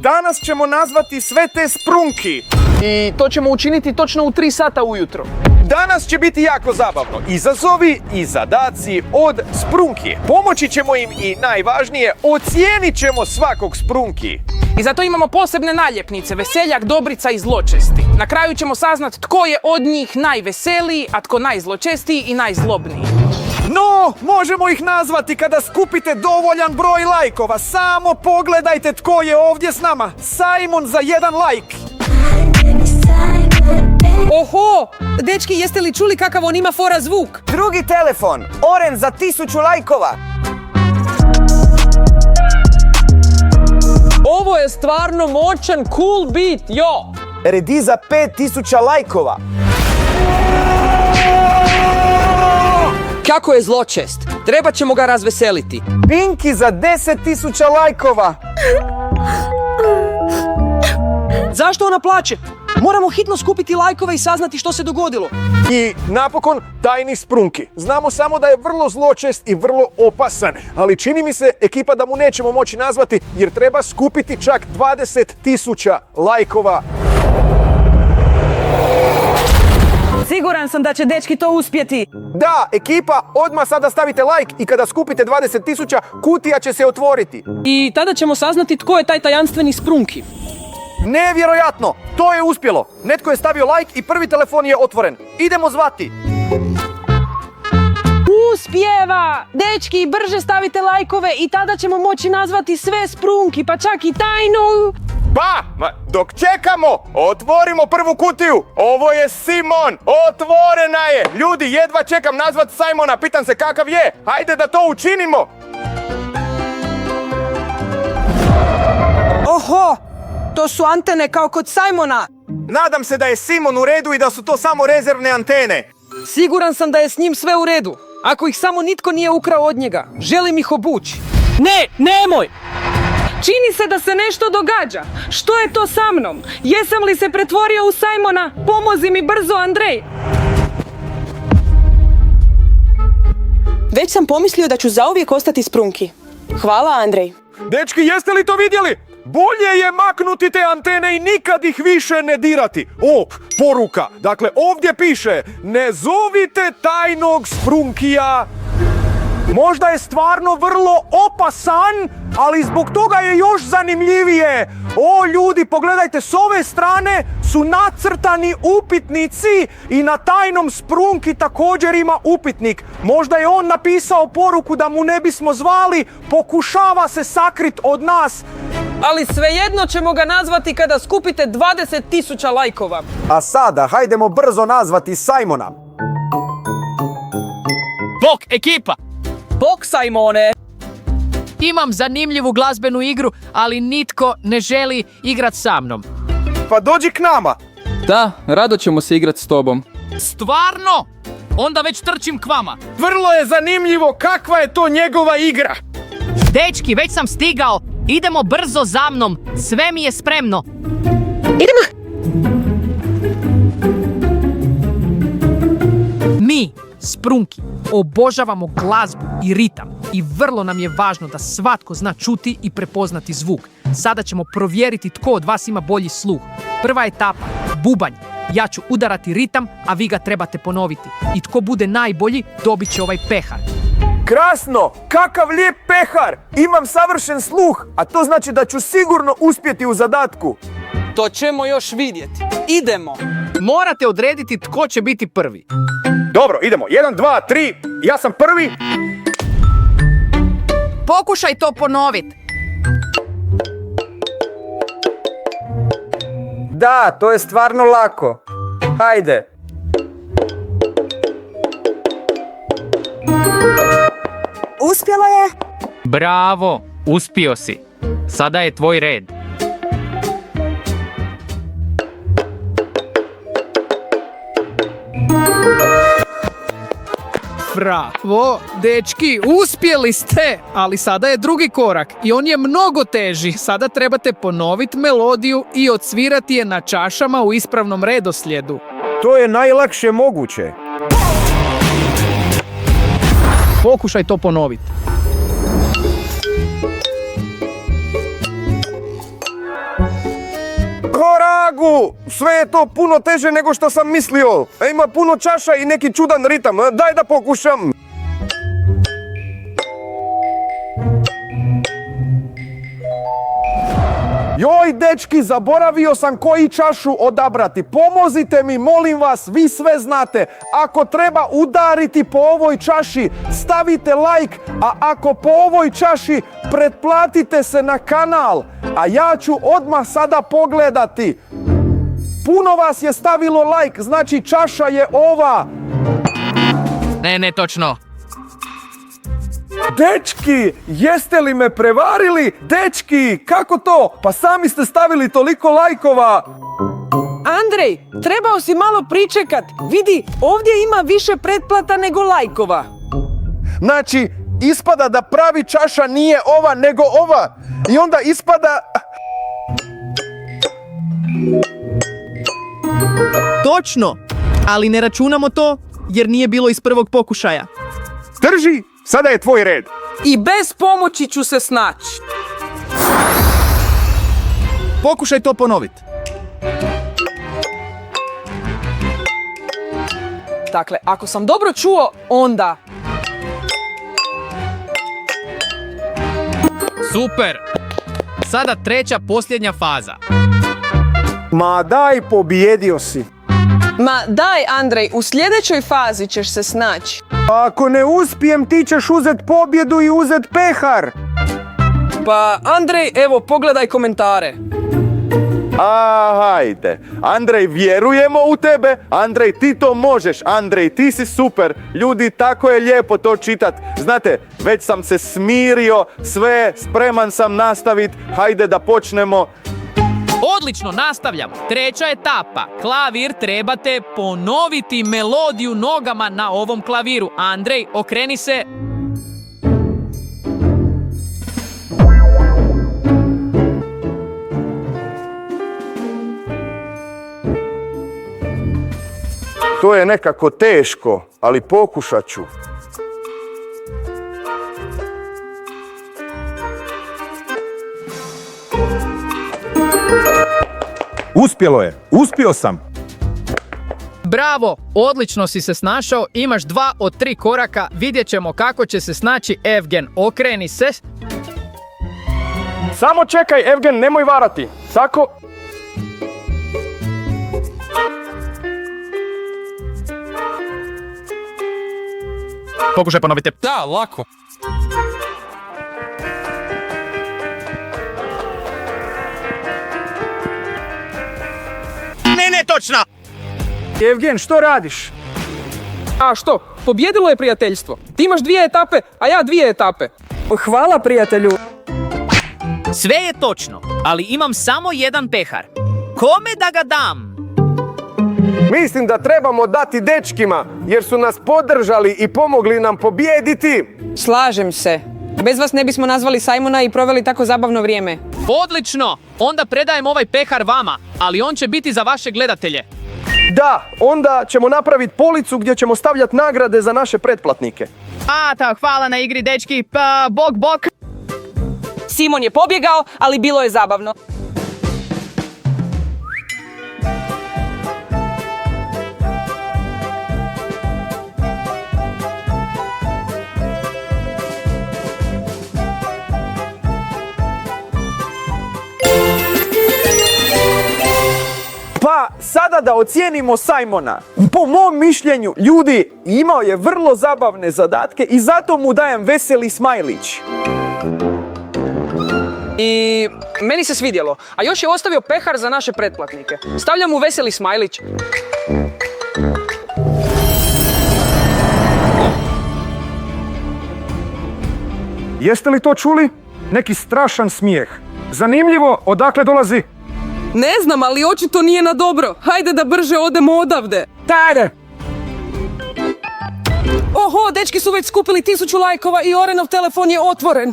Danas ćemo nazvati sve te sprunki. I to ćemo učiniti točno u 3 sata ujutro. Danas će biti jako zabavno. Izazovi i zadaci od sprunki. Pomoći ćemo im i najvažnije, ocijenit ćemo svakog sprunki. I zato imamo posebne naljepnice, veseljak, dobrica i zločesti. Na kraju ćemo saznat tko je od njih najveseliji, a tko najzločestiji i najzlobniji. No, možemo ih nazvati kada skupite dovoljan broj lajkova. Samo pogledajte tko je ovdje s nama. Simon za 1 lajk. Oho! Dečki, jeste li čuli kakav on ima fora zvuk? Drugi telefon, Oren za 1000 lajkova. Ovo je stvarno moćan, cool beat, jo! Redi za 5000 lajkova. Kako je zločest? Treba ćemo ga razveseliti. Pinky za 10.000 lajkova. Zašto ona plače? Moramo hitno skupiti lajkove i saznati što se dogodilo. I napokon tajni sprunki. Znamo samo da je vrlo zločest i vrlo opasan, ali čini mi se ekipa da mu nećemo moći nazvati jer treba skupiti čak 20.000 lajkova. Siguran sam da će dečki to uspjeti. Da, ekipa, odmah sada stavite like i kada skupite 20.000, kutija će se otvoriti. I tada ćemo saznati tko je taj tajanstveni sprunki. Nevjerojatno, to je uspjelo. Netko je stavio like i prvi telefon je otvoren. Idemo zvati. Uspjeva! Dečki, brže stavite lajkove i tada ćemo moći nazvati sve sprunki, pa čak i tajnu. Pa, dok čekamo, otvorimo prvu kutiju. Ovo je Simon, otvorena je. Ljudi, jedva čekam nazvat Simona, pitam se kakav je. Hajde da to učinimo. Oho! To su antene kao kod Simona. Nadam se da je Simon u redu i da su to samo rezervne antene. Siguran sam da je s njim sve u redu. Ako ih samo nitko nije ukrao od njega, želim ih obući. Ne, nemoj! Čini se da se nešto događa. Što je to sa mnom? Jesam li se pretvorio u Simona? Pomozi mi brzo, Andrej! Već sam pomislio da ću zauvijek ostati sprunki. Hvala, Andrej. Dečki, jeste li to vidjeli? Bolje je maknuti te antene i nikad ih više ne dirati. O, poruka. Dakle, ovdje piše, ne zovite tajnog sprunkija. Možda je stvarno vrlo opasan, ali zbog toga je još zanimljivije. O, ljudi, pogledajte, s ove strane su nacrtani upitnici i na tajnom sprunki također ima upitnik. Možda je on napisao poruku da mu ne bismo zvali, pokušava se sakrit od nas. Ali svejedno ćemo ga nazvati kada skupite 20.000 lajkova. A sada, hajdemo brzo nazvati Simona. Bok, ekipa! Bok, Simone! Imam zanimljivu glazbenu igru, ali nitko ne želi igrat sa mnom. Pa dođi k nama. Da, rado ćemo se igrati s tobom. Stvarno? Onda već trčim k vama. Vrlo je zanimljivo kakva je to njegova igra. Dečki, već sam stigao. Idemo brzo za mnom. Sve mi je spremno. Idemo! Mi, sprunki, obožavamo glazbu i ritam i vrlo nam je važno da svatko zna čuti i prepoznati zvuk. Sada ćemo provjeriti tko od vas ima bolji sluh. Prva etapa, bubanj. Ja ću udarati ritam, a vi ga trebate ponoviti. I tko bude najbolji, dobit će ovaj pehar. Krasno! Kakav lijep pehar! Imam savršen sluh, a to znači da ću sigurno uspjeti u zadatku. To ćemo još vidjeti. Idemo! Morate odrediti tko će biti prvi. Dobro, idemo. 1, 2, 3. Ja sam prvi. Pokušaj to ponoviti. Da, to je stvarno lako. Hajde. Uspjelo je! Bravo, uspio si. Sada je tvoj red. Bravo, dečki, uspjeli ste! Ali sada je drugi korak i on je mnogo teži. Sada trebate ponoviti melodiju i odsvirati je na čašama u ispravnom redoslijedu. To je najlakše moguće. Pokušaj to ponoviti. Koragu! Sve je to puno teže nego što sam mislio. Ima puno čaša i neki čudan ritam. Daj da pokušam. Joj, dečki, zaboravio sam koji čašu odabrati. Pomozite mi, molim vas, vi sve znate. Ako treba udariti po ovoj čaši, stavite like, a ako po ovoj čaši, pretplatite se na kanal. A ja ću odmah sada pogledati. Puno vas je stavilo like, znači čaša je ova. Ne, točno. Dečki, jeste li me prevarili? Dečki, kako to? Pa sami ste stavili toliko lajkova. Andrej, trebao si malo pričekat. Vidi, ovdje ima više pretplata nego lajkova. Znači, ispada da pravi čaša nije ova nego ova. I onda ispada... Točno, ali ne računamo to jer nije bilo iz prvog pokušaja. Drži, sada je tvoj red. I bez pomoći ću se snaći. Pokušaj to ponoviti. Dakle, ako sam dobro čuo, onda... Super. Sada treća, posljednja faza. Ma daj, pobijedio si. Ma daj, Andrej, u sljedećoj fazi ćeš se snaći. Ako ne uspijem, ti ćeš uzet pobjedu i uzet pehar. Pa, Andrej, evo, pogledaj komentare. Hajde. Andrej, vjerujemo u tebe. Andrej, ti to možeš. Andrej, ti si super. Ljudi, tako je lijepo to čitat. Znate, već sam se smirio, sve, spreman sam nastavit. Hajde da počnemo. Odlično, nastavljamo. Treća etapa. Klavir trebate ponoviti melodiju nogama na ovom klaviru. Andrej, okreni se. To je nekako teško, ali pokušat ću. Uspjelo je, uspio sam. Bravo, odlično si se snašao, imaš 2 od 3 koraka, vidjet ćemo kako će se snaći Evgen. Okreni se. Samo čekaj, Evgen, nemoj varati. Sako... Pokušaj ponoviti. Da, lako. Ne, točno! Evgen, što radiš? A što? Pobjedilo je prijateljstvo. Ti imaš 2 etape, a ja 2 etape. Hvala, prijatelju. Sve je točno, ali imam samo jedan pehar. Kome da ga dam? Mislim da trebamo dati dečkima, jer su nas podržali i pomogli nam pobijediti. Slažem se. Bez vas ne bismo nazvali Simona i proveli tako zabavno vrijeme. Odlično, onda predajem ovaj pehar vama, ali on će biti za vaše gledatelje. Da, onda ćemo napraviti policu gdje ćemo stavljati nagrade za naše pretplatnike. Hvala na igri, dečki. Pa, bok. Simon je pobjegao, ali bilo je zabavno. Pa, sada da ocijenimo Simona. Po mom mišljenju, ljudi, imao je vrlo zabavne zadatke i zato mu dajem veseli smajlić. I meni se svidjelo. A još je ostavio pehar za naše pretplatnike. Stavljam mu veseli smajlić. Jeste li to čuli? Neki strašan smijeh. Zanimljivo, odakle dolazi? Ne znam, ali očito nije na dobro. Hajde da brže odemo odavde. Tajde! Oho, dečki su već skupili 1000 lajkova i Orenov telefon je otvoren.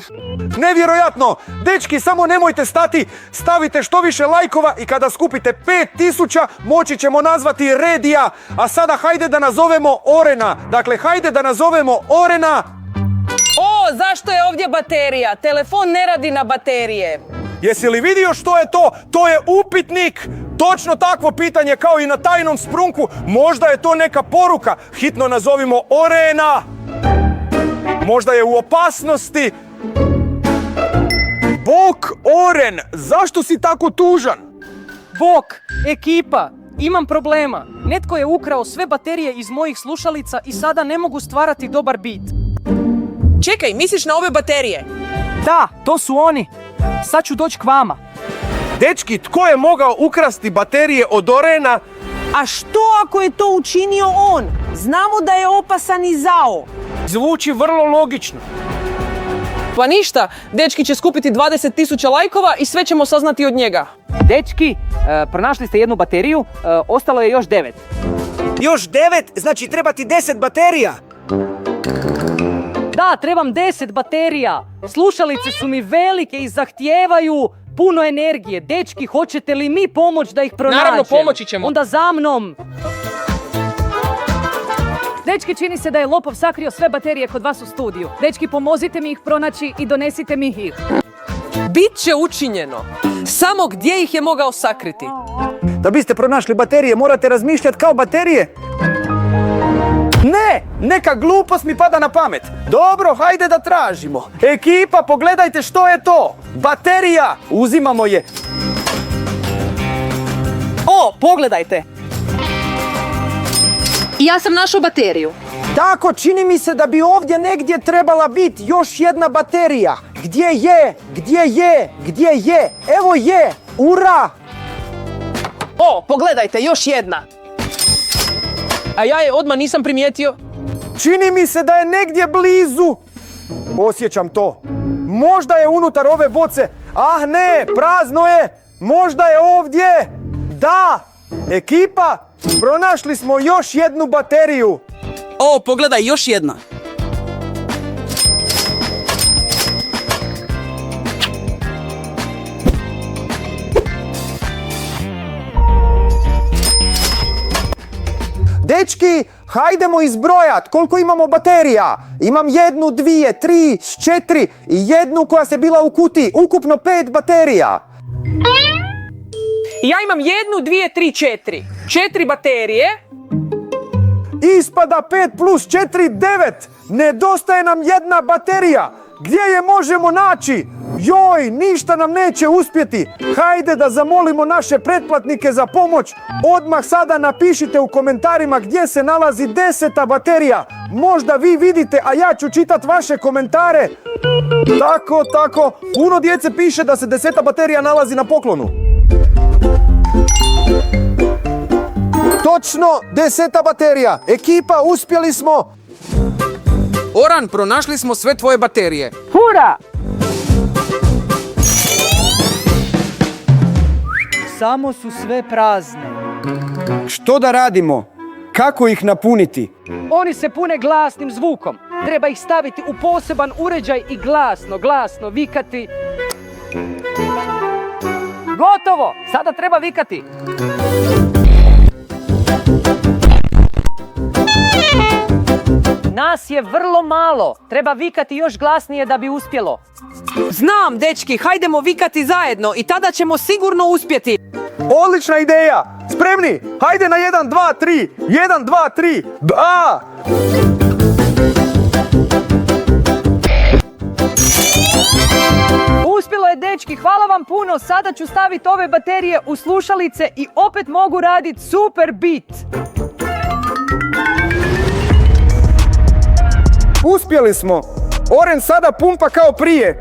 Nevjerojatno! Dečki, samo nemojte stati, stavite što više lajkova i kada skupite 5000 moći ćemo nazvati Redija. A sada hajde da nazovemo Orena. Dakle, hajde da nazovemo Orena. O, zašto je ovdje baterija? Telefon ne radi na baterije. Jesi li vidio što je to? To je upitnik. Točno takvo pitanje kao i na tajnom sprunku. Možda je to neka poruka. Hitno nazovimo Orena. Možda je u opasnosti. Bok Oren, zašto si tako tužan? Bok, ekipa, imam problema. Netko je ukrao sve baterije iz mojih slušalica i sada ne mogu stvarati dobar bit. Čekaj, misliš na ove baterije? Da, to su oni. Sad ću doći k vama. Dečki, tko je mogao ukrasti baterije od Orena? A što ako je to učinio on? Znamo da je opasan i zao. Zvuči vrlo logično. Pa ništa, dečki će skupiti 20.000 lajkova i sve ćemo saznati od njega. Dečki, pronašli ste jednu bateriju, ostalo je još 9. Još 9? Znači treba ti 10 baterija. Da, trebam 10 baterija. Slušalice su mi velike i zahtijevaju puno energije. Dečki, hoćete li mi pomoći da ih pronađem? Naravno, pomoći ćemo. Onda za mnom. Dečki, čini se da je lopov sakrio sve baterije kod vas u studiju. Dečki, pomozite mi ih pronaći i donesite mi ih. Bit će učinjeno. Samo gdje ih je mogao sakriti? Da biste pronašli baterije, morate razmišljati kao baterije. Ne, neka glupost mi pada na pamet. Dobro, hajde da tražimo. Ekipa, pogledajte što je to. Baterija, uzimamo je. O, pogledajte. Ja sam našao bateriju. Tako, čini mi se da bi ovdje negdje trebala biti još jedna baterija. Gdje je? Gdje je? Gdje je? Evo je! Ura! O, pogledajte, još jedna. A ja je odmah nisam primijetio. Čini mi se da je negdje blizu. Osjećam to. Možda je unutar ove boce. Ah ne, prazno je. Možda je ovdje. Da! Ekipa, pronašli smo još jednu bateriju. O, pogledaj, još jedna. Dečki, hajdemo izbrojat koliko imamo baterija. Imam 1, 2, 3, 4 i jednu koja se bila u kutiji. Ukupno 5 baterija. Ja imam 1, 2, 3, 4. 4 baterije. Ispada 5 plus 4, 9. Nedostaje nam jedna baterija. Gdje je možemo naći? Joj, ništa nam neće uspjeti. Hajde da zamolimo naše pretplatnike za pomoć. Odmah sada napišite u komentarima gdje se nalazi 10. baterija. Možda vi vidite, a ja ću čitati vaše komentare. Tako. Puno djece piše da se 10. baterija nalazi na poklonu. Točno, 10. baterija. Ekipa, uspjeli smo. Oran, pronašli smo sve tvoje baterije. Hura! Samo su sve prazne. Što da radimo? Kako ih napuniti? Oni se pune glasnim zvukom. Treba ih staviti u poseban uređaj i glasno vikati. Gotovo! Sada treba vikati. Nas je vrlo malo. Treba vikati još glasnije da bi uspjelo. Znam, dečki, hajdemo vikati zajedno i tada ćemo sigurno uspjeti. Odlična ideja! Spremni? Hajde na 1, 2, 3! 1, 2, 3! Da! Uspjelo je, dečki, hvala vam puno. Sada ću staviti ove baterije u slušalice i opet mogu raditi super bit. Uspjeli smo! Oren sada pumpa kao prije.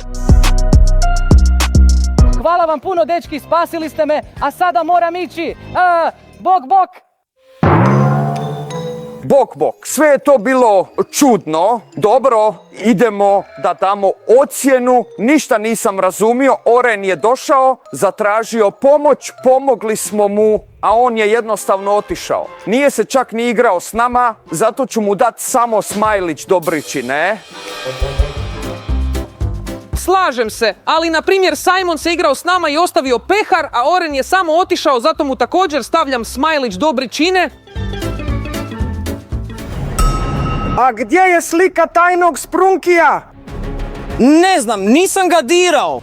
Hvala vam puno, dečki, spasili ste me, a sada moram ići. Bok. Bok. Sve je to bilo čudno. Dobro, idemo da damo ocjenu. Ništa nisam razumio. Oren je došao, zatražio pomoć, pomogli smo mu, a on je jednostavno otišao. Nije se čak ni igrao s nama, zato ću mu dati samo smajlić dobrići, ne? Slažem se, ali na primjer Simon se igrao s nama i ostavio pehar, a Oren je samo otišao, zato mu također stavljam smajlić dobre čine. A gdje je slika tajnog Sprunkija? Ne znam, nisam ga dirao.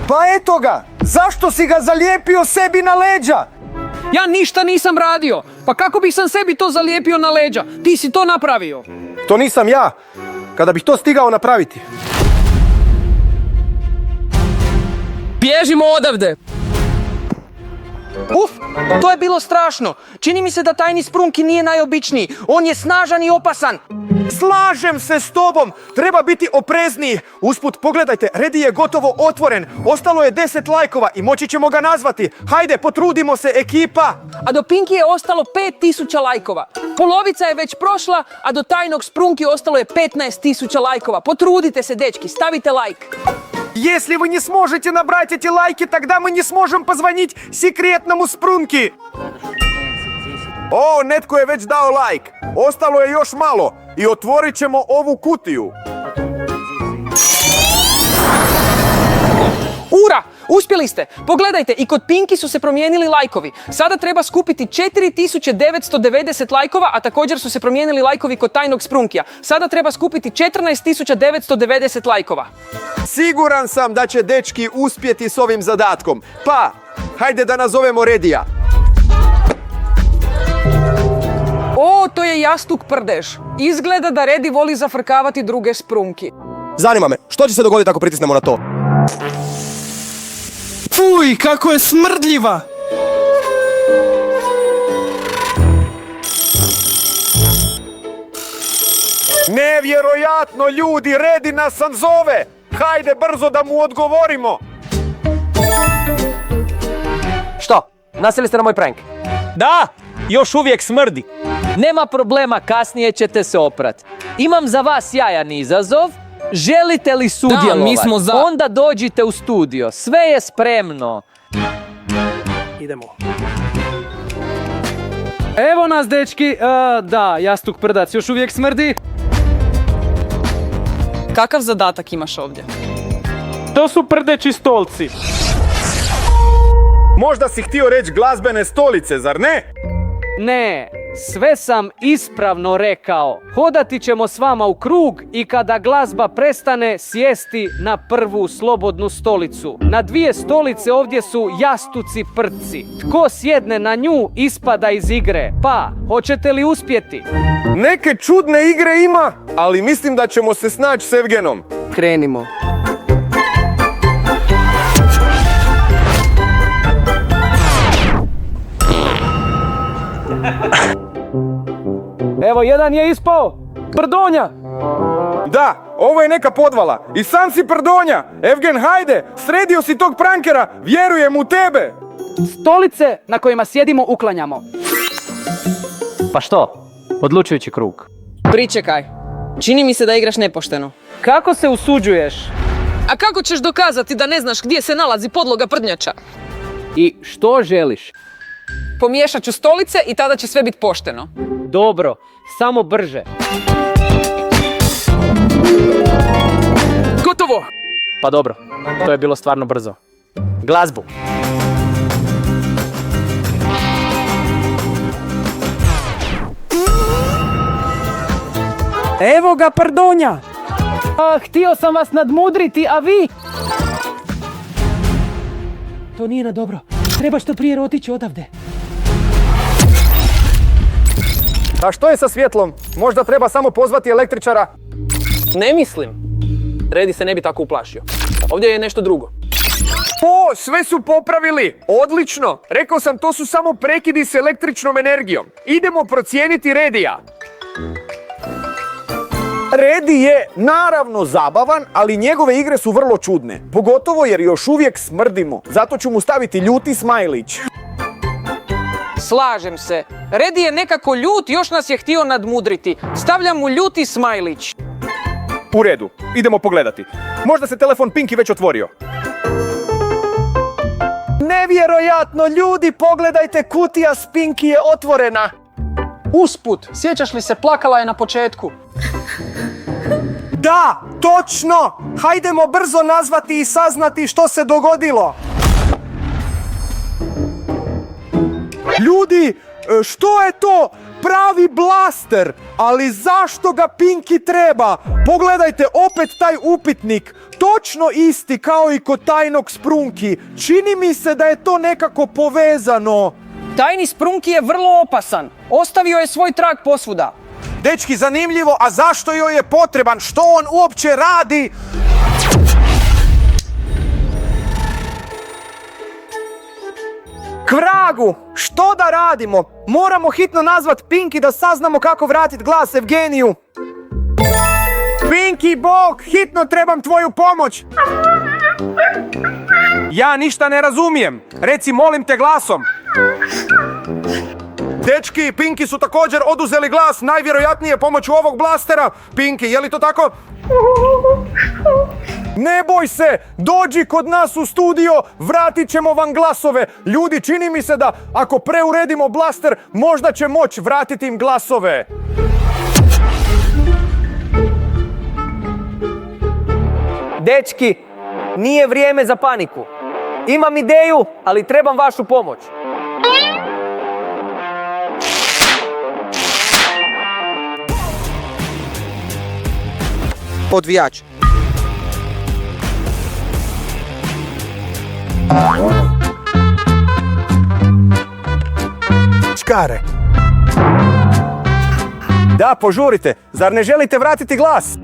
Pa eto ga! Zašto si ga zalijepio sebi na leđa? Ja ništa nisam radio. Pa kako bih sam sebi to zalijepio na leđa? Ti si to napravio. To nisam ja. Kada bih to stigao napraviti. Bježimo odavde. Uf, to je bilo strašno. Čini mi se da tajni Sprunki nije najobičniji. On je snažan i opasan. Slažem se s tobom, treba biti oprezniji. Usput, pogledajte, Redi je gotovo otvoren. Ostalo je 10 lajkova i moći ćemo ga nazvati. Hajde, potrudimo se, ekipa. A do Pinky je ostalo 5000 lajkova. Polovica je već prošla, a do tajnog Sprunki ostalo je 15.000 lajkova. Potrudite se, dečki, stavite lajk. Если вы не сможете набрать эти лайки, тогда мы не сможем позвонить секретному Sprunki. O, netko je već dao lajk. Ostalo je još malo i otvorit ćemo ovu kutiju. Ura! Uspjeli ste! Pogledajte, i kod Pinky su se promijenili lajkovi. Sada treba skupiti 4990 lajkova, a također su se promijenili lajkovi kod tajnog Sprunkija. Sada treba skupiti 14990 lajkova. Siguran sam da će dečki uspjeti s ovim zadatkom. Pa, hajde da nazovemo Redija. O, to je jastuk prdež. Izgleda da Redi voli zafrkavati druge Sprunki. Zanima me, što će se dogoditi ako pritisnemo na to? Fuj, kako je smrdljiva! Nevjerojatno, ljudi, Redi nas sam zove. Hajde brzo da mu odgovorimo. Što? Nasjeli ste na moj prank? Da, još uvijek smrdi. Nema problema, kasnije ćete se oprat. Imam za vas jajan izazov. Želite li sudjelovati? mi smo za. Onda dođite u studio. Sve je spremno. Idemo. Evo nas, dečki. Da, jastuk prdac još uvijek smrdi. Kakav zadatak imaš ovdje? To su prdeći stolci. Možda si htio reći glazbene stolice, zar ne? Ne, sve sam ispravno rekao. Hodati ćemo s vama u krug i kada glazba prestane sjesti na prvu slobodnu stolicu. Na 2 stolice ovdje su jastuci prci. Tko sjedne na nju ispada iz igre. Pa, hoćete li uspjeti? Neke čudne igre ima, ali mislim da ćemo se snaći s Evgenom. Krenimo. Evo, jedan je ispao. Prdonja. Da, ovo je neka podvala. I sam si prdonja. Evgen, hajde, sredio si tog prankera. Vjerujem u tebe. Stolice na kojima sjedimo uklanjamo. Pa što? Odlučujući krug. Pričekaj. Čini mi se da igraš nepošteno. Kako se usuđuješ? A kako ćeš dokazati da ne znaš gdje se nalazi podloga prdnjača? I što želiš? Pomiješat ću stolice i tada će sve biti pošteno. Dobro, samo brže. Gotovo! Pa dobro, to je bilo stvarno brzo. Glazbu. Evo ga, pardonja! Htio sam vas nadmudriti, a vi? To nije na dobro. Treba što prije otići odavde. A što je sa svjetlom? Možda treba samo pozvati električara. Ne mislim. Redi se ne bi tako uplašio. Ovdje je nešto drugo. O, sve su popravili. Odlično. Rekao sam, to su samo prekidi s električnom energijom. Idemo procijeniti Redija. Redi je naravno zabavan, ali njegove igre su vrlo čudne. Pogotovo jer još uvijek smrdimo. Zato ću mu staviti ljuti smajlić. Slažem se. Redi je nekako ljut, još nas je htio nadmudriti. Stavljam mu ljuti smajlić. U redu, idemo pogledati. Možda se telefon Pinky već otvorio. Nevjerojatno, ljudi, pogledajte, kutija s Pinky je otvorena. Usput, sjećaš li se, plakala je na početku. Da, točno! Hajdemo brzo nazvati i saznati što se dogodilo. Ljudi, što je to? pravi blaster, ali zašto ga Pinky treba? Pogledajte opet taj upitnik, točno isti kao i kod tajnog Sprunki. Čini mi se da je to nekako povezano. Tajni Sprunki je vrlo opasan. Ostavio je svoj trag posvuda. Dečki, zanimljivo, a zašto joj je potreban? Što on uopće radi? Kvragu, što da radimo? Moramo hitno nazvat Pinky da saznamo kako vratit glas Evgeniju. Pinky, bok, hitno trebam tvoju pomoć. Ja ništa ne razumijem. Reci, molim te, glasom. Dečki, Pinky su također oduzeli glas, najvjerojatnije pomoću ovog blastera. Pinky, je li to tako? Ne boj se, dođi kod nas u studio, vratit ćemo vam glasove. Ljudi, čini mi se da ako preuredimo blaster, možda će moći vratiti im glasove. Dečki, nije vrijeme za paniku. Imam ideju, ali trebam vašu pomoć. Odvijač. Škare. Da, požurite. Zar ne želite vratiti glas?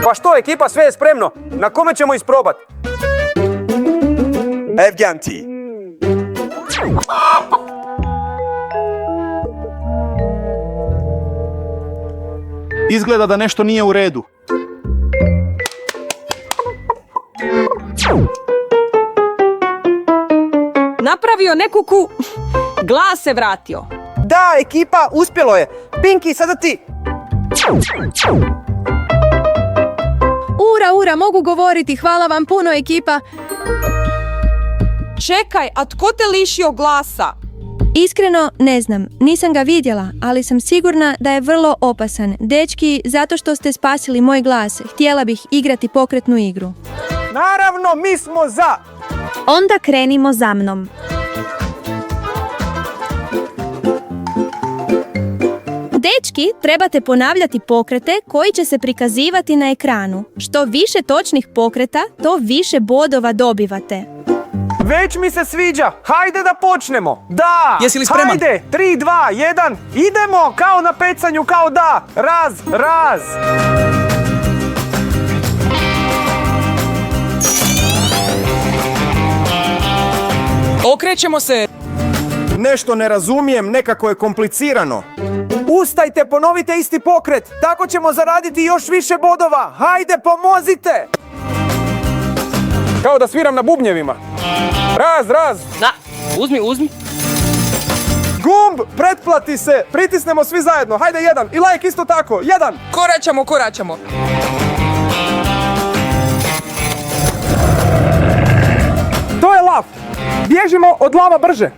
Pa što, ekipa, sve je spremno. Na kome ćemo isprobat? Evganti. Izgleda da nešto nije u redu. Napravio neku glas se vratio. Da, ekipa, uspjelo je. Pinky, sada ti. Ura, mogu govoriti, hvala vam puno, ekipa. Čekaj, a tko te lišio glasa? Iskreno, ne znam, nisam ga vidjela, ali sam sigurna da je vrlo opasan. Dečki, zato što ste spasili moj glas, htjela bih igrati pokretnu igru. Naravno, mi smo za. Onda krenimo za mnom. Dečki, trebate ponavljati pokrete koji će se prikazivati na ekranu. Što više točnih pokreta, to više bodova dobivate. Već mi se sviđa. Hajde da počnemo. Da. Jesi li spreman? Hajde, 3, 2, 1. Idemo, kao na pecanju, kao da. Raz. Okrećemo se. Nešto ne razumijem, nekako je komplicirano. Ustajte, ponovite isti pokret. Tako ćemo zaraditi još više bodova. Hajde, pomozite. Kao da sviram na bubnjevima. Raz. Uzmi. Gumb, pretplati se. Pritisnemo svi zajedno. Hajde, 1. I like isto tako. 1. Koračamo. To je lav. Bježimo od lava brže.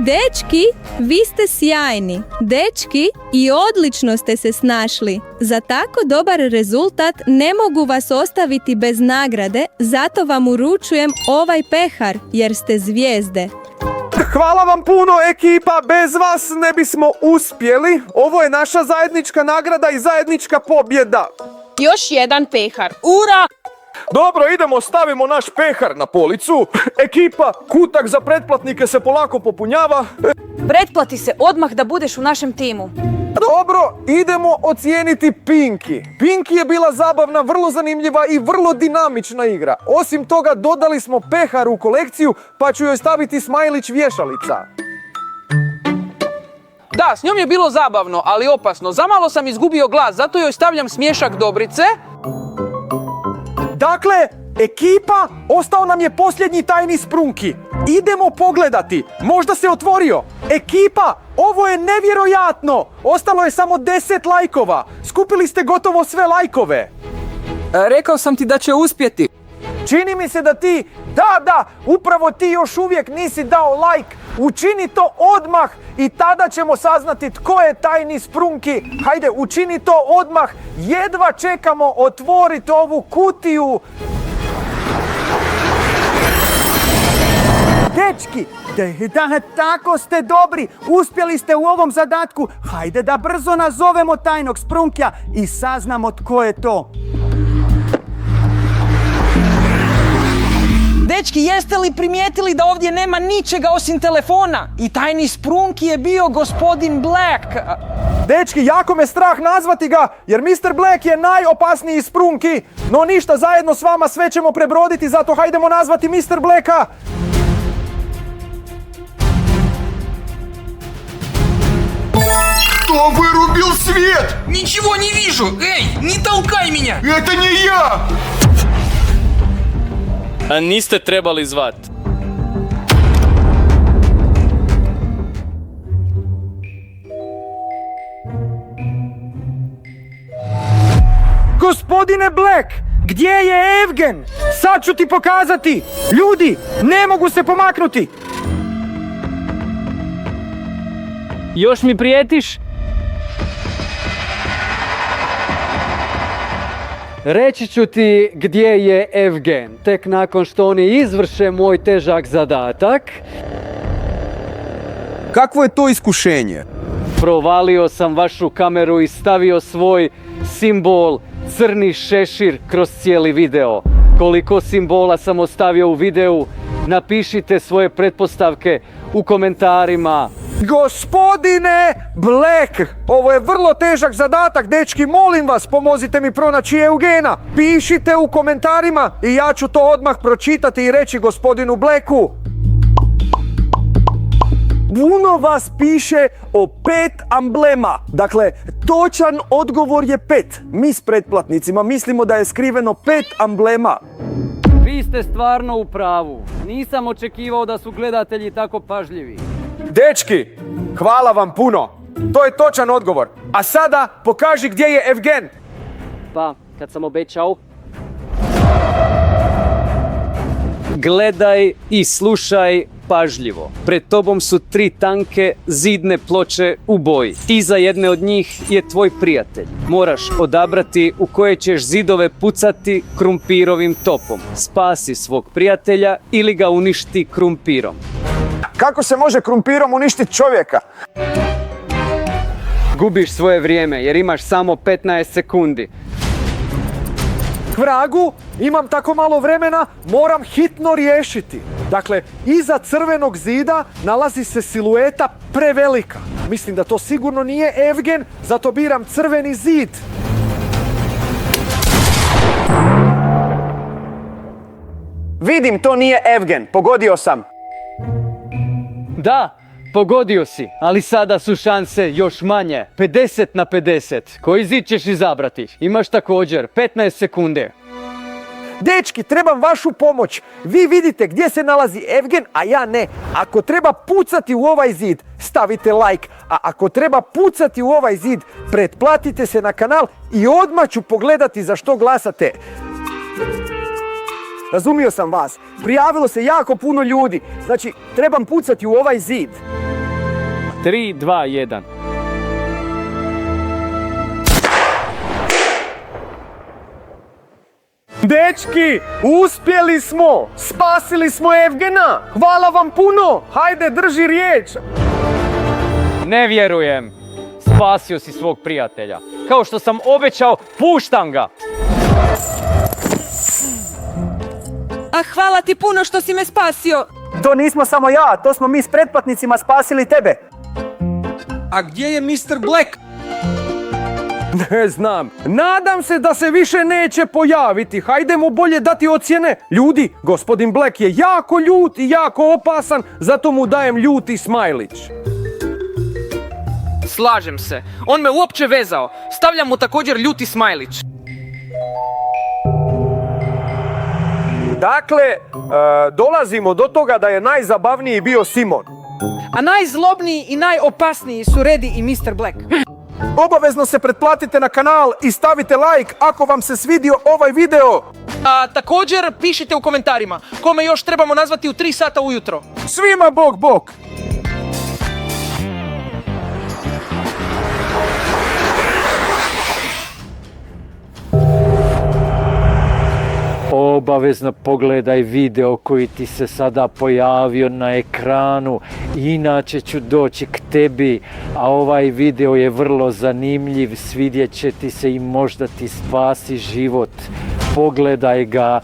Dečki, vi ste sjajni. Dečki, i odlično ste se snašli. Za tako dobar rezultat ne mogu vas ostaviti bez nagrade, zato vam uručujem ovaj pehar, jer ste zvijezde. Hvala vam puno, ekipa. Bez vas ne bismo uspjeli. Ovo je naša zajednička nagrada i zajednička pobjeda. Još jedan pehar. Ura! Dobro, idemo, stavimo naš pehar na policu. Ekipa, kutak za pretplatnike se polako popunjava. Pretplati se odmah da budeš u našem timu. Dobro, idemo ocijeniti Pinky. Pinky je bila zabavna, vrlo zanimljiva i vrlo dinamična igra. Osim toga, dodali smo pehar u kolekciju, pa ću joj staviti smajlić vješalica. Da, s njom je bilo zabavno, ali opasno. Zamalo sam izgubio glas, zato joj stavljam smješak Dobrice. Dakle, ekipa, ostao nam je posljednji tajni Sprunki. Idemo pogledati, možda se otvorio. Ekipa, ovo je nevjerojatno. Ostalo je samo 10 lajkova. Skupili ste gotovo sve lajkove. Rekao sam ti da će uspjeti. Čini mi se da ti, da, upravo ti još uvijek nisi dao like. Učini to odmah i tada ćemo saznati tko je tajni Sprunki. Hajde, učini to odmah. Jedva čekamo otvoriti ovu kutiju. Dečki, da, tako ste dobri. Uspjeli ste u ovom zadatku. Hajde da brzo nazovemo tajnog Sprunkija i saznamo tko je to. Dečki, jeste li primijetili da ovdje nema ničega osim telefona? I tajni Sprunki je bio gospodin Black. Dečki, jako me strah nazvati ga, jer Mr. Black je najopasniji Sprunki. No ništa, zajedno s vama sve ćemo prebroditi, zato hajdemo nazvati Mr. Blacka. Кто вырубил свет? Ничего не вижу! Эй, не толкай меня! Это не я! A niste trebali zvat. Gospodine Black, gdje je Evgen? Sad ću ti pokazati. Ljudi, ne mogu se pomaknuti. Još mi prijetiš? Reći ću ti gdje je Evgen, tek nakon što oni izvrše moj težak zadatak. Kakvo je to iskušenje? Provalio sam vašu kameru i stavio svoj simbol crni šešir kroz cijeli video. Koliko simbola sam ostavio u videu, napišite svoje pretpostavke u komentarima. Gospodine Black, ovo je vrlo težak zadatak, dečki, molim vas, pomozite mi pronaći Eugena. Pišite u komentarima i ja ću to odmah pročitati i reći gospodinu Blacku. Puno vas piše o 5 amblema. Dakle, točan odgovor je 5. Mi s pretplatnicima mislimo da je skriveno 5 amblema. Vi ste stvarno u pravu. Nisam očekivao da su gledatelji tako pažljivi. Dečki, hvala vam puno. To je točan odgovor. A sada pokaži gdje je Evgen. Pa, kad sam obećao. Gledaj i slušaj pažljivo. Pred tobom su 3 tanke zidne ploče u boji. Iza jedne od njih je tvoj prijatelj. Moraš odabrati u koje ćeš zidove pucati krumpirovim topom. Spasi svog prijatelja ili ga uništi krumpirom. Kako se može krumpirom uništiti čovjeka? Gubiš svoje vrijeme jer imaš samo 15 sekundi. Vragu, imam tako malo vremena, moram hitno riješiti. Dakle, iza crvenog zida nalazi se silueta prevelika. Mislim da to sigurno nije Evgen, zato biram crveni zid. Vidim, to nije Evgen, pogodio sam. Da, pogodio si, ali sada su šanse još manje. 50/50. Koji zid ćeš izabrati? Imaš također 15 sekunde. Dečki, trebam vašu pomoć. Vi vidite gdje se nalazi Evgen, a ja ne. Ako treba pucati u ovaj zid, stavite like. A ako treba pucati u ovaj zid, pretplatite se na kanal i odmah ću pogledati za što glasate. Razumio sam vas. Prijavilo se jako puno ljudi. Znači, trebam pucati u ovaj zid. 3, 2, 1. Dečki, uspjeli smo! Spasili smo Evgena! Hvala vam puno! Hajde, drži riječ! Ne vjerujem. Spasio si svog prijatelja. Kao što sam obećao, puštam ga. A hvala ti puno što si me spasio. To nismo samo ja, to smo mi s pretplatnicima spasili tebe. A gdje je Mr. Black? Ne znam. Nadam se da se više neće pojaviti. Hajde mu bolje dati ocjene. Ljudi, gospodin Black je jako ljut i jako opasan, zato mu dajem ljuti smajlić. Slažem se. On me uopće vezao. Stavljam mu također ljuti smajlić. Dakle, dolazimo do toga da je najzabavniji bio Simon. A najzlobniji i najopasniji su Reddy i Mr. Black. Obavezno se pretplatite na kanal i stavite like ako vam se svidio ovaj video. A također pišite u komentarima kome još trebamo nazvati u 3 sata ujutro. Svima bok bok! Obavezno pogledaj video koji ti se sada pojavio na ekranu, inače ću doći k tebi, a ovaj video je vrlo zanimljiv, svidjet će ti se i možda ti spasi život. Pogledaj ga,